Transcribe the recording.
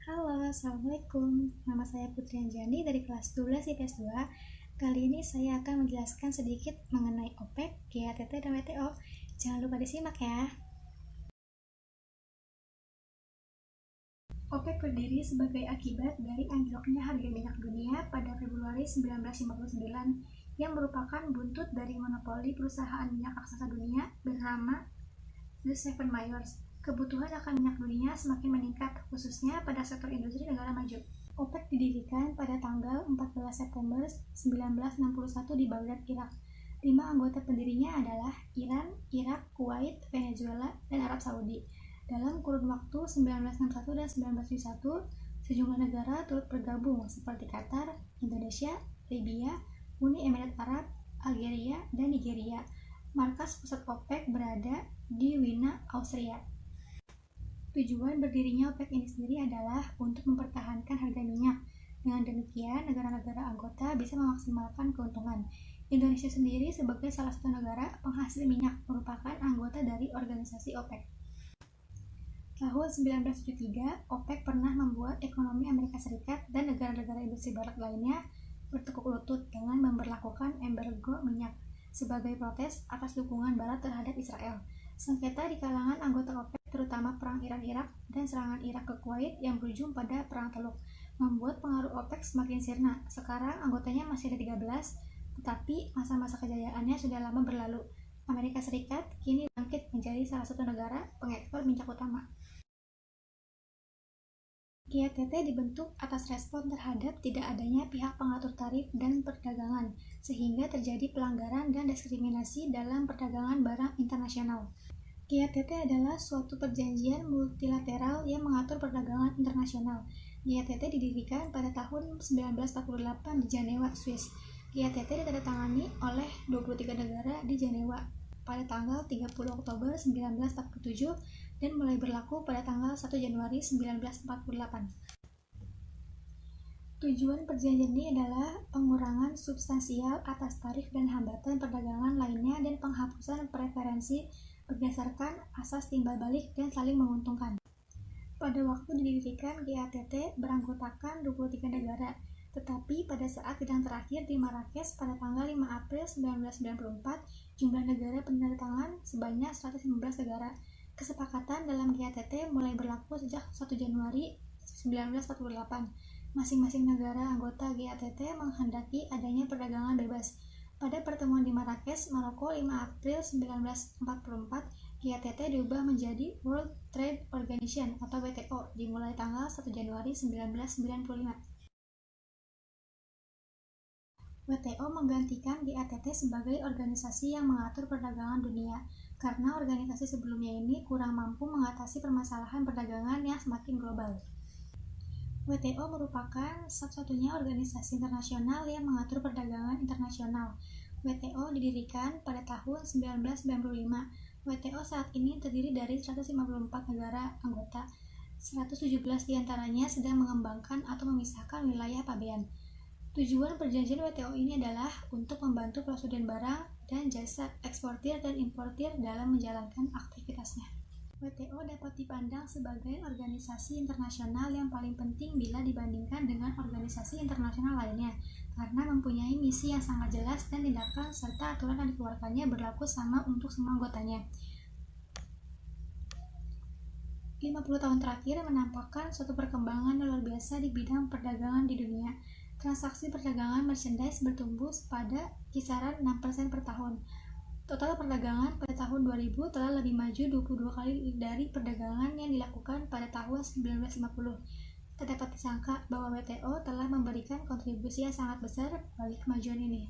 Halo, Assalamualaikum. Nama saya Putri Anjani dari kelas 12 IPS 2. Kali ini saya akan menjelaskan sedikit mengenai OPEC, GATT, dan WTO. Jangan lupa disimak ya. OPEC berdiri sebagai akibat dari anjloknya harga minyak dunia pada Februari 1959 yang merupakan buntut dari monopoli perusahaan minyak raksasa dunia bernama The Seven Majors. Kebutuhan akan minyak dunia semakin meningkat, khususnya pada sektor industri negara maju. OPEC didirikan pada tanggal 14 September 1961 di Baghdad, Irak. 5 anggota pendirinya adalah Iran, Irak, Kuwait, Venezuela, dan Arab Saudi. Dalam kurun waktu 1961 dan 1971, sejumlah negara turut bergabung seperti Qatar, Indonesia, Libya, Uni Emirat Arab, Algeria, dan Nigeria. Markas pusat OPEC berada di Wina, Austria. Tujuan berdirinya OPEC ini sendiri adalah untuk mempertahankan harga minyak. Dengan demikian, negara-negara anggota bisa memaksimalkan keuntungan. Indonesia sendiri sebagai salah satu negara penghasil minyak merupakan anggota dari organisasi OPEC. Tahun 1973, OPEC pernah membuat ekonomi Amerika Serikat dan negara-negara industri barat lainnya bertekuk lutut dengan memberlakukan embargo minyak sebagai protes atas dukungan barat terhadap Israel. Sengketa di kalangan anggota OPEC, terutama perang Iran-Irak dan serangan Irak ke Kuwait yang berujung pada Perang Teluk, membuat pengaruh OPEC semakin sirna. Sekarang anggotanya masih ada 13, tetapi masa-masa kejayaannya sudah lama berlalu. Amerika Serikat kini bangkit menjadi salah satu negara pengekspor minyak utama. GATT dibentuk atas respon terhadap tidak adanya pihak pengatur tarif dan perdagangan, sehingga terjadi pelanggaran dan diskriminasi dalam perdagangan barang internasional. GATT adalah suatu perjanjian multilateral yang mengatur perdagangan internasional. GATT didirikan pada tahun 1948 di Jenewa, Swiss. GATT ditandatangani oleh 23 negara di Jenewa pada tanggal 30 Oktober 1947 dan mulai berlaku pada tanggal 1 Januari 1948. Tujuan perjanjian ini adalah pengurangan substansial atas tarif dan hambatan perdagangan lainnya dan penghapusan preferensi berdasarkan asas timbal balik dan saling menguntungkan. Pada waktu didirikan, GATT beranggotakan 23 negara, tetapi pada saat sidang terakhir di Marrakesh pada tanggal 5 April 1994, jumlah negara penandatangan sebanyak 115 negara. Kesepakatan dalam GATT mulai berlaku sejak 1 Januari 1948. Masing-masing negara anggota GATT menghendaki adanya perdagangan bebas. Pada pertemuan di Marrakesh, Maroko 5 April 1944, GATT diubah menjadi World Trade Organization atau WTO dimulai tanggal 1 Januari 1995. WTO menggantikan GATT sebagai organisasi yang mengatur perdagangan dunia, karena organisasi sebelumnya ini kurang mampu mengatasi permasalahan perdagangan yang semakin global. WTO merupakan satu-satunya organisasi internasional yang mengatur perdagangan internasional. WTO didirikan pada tahun 1995. WTO saat ini terdiri dari 154 negara anggota. 117 diantaranya sedang mengembangkan atau memisahkan wilayah pabean. Tujuan perjanjian WTO ini adalah untuk membantu perosodan barang dan jasa eksportir dan importir dalam menjalankan aktivitasnya. WTO dapat dipandang sebagai organisasi internasional yang paling penting bila dibandingkan dengan organisasi internasional lainnya, karena mempunyai misi yang sangat jelas dan tindakan serta aturan yang dikeluarkannya berlaku sama untuk semua anggotanya. 50 tahun terakhir menampakkan suatu perkembangan luar biasa di bidang perdagangan di dunia. Transaksi perdagangan merchandise bertumbuh pada kisaran 6% per tahun. Total perdagangan pada tahun 2000 telah lebih maju 22 kali dari perdagangan yang dilakukan pada tahun 1950. Tak dapat disangka bahwa WTO telah memberikan kontribusi yang sangat besar bagi kemajuan ini.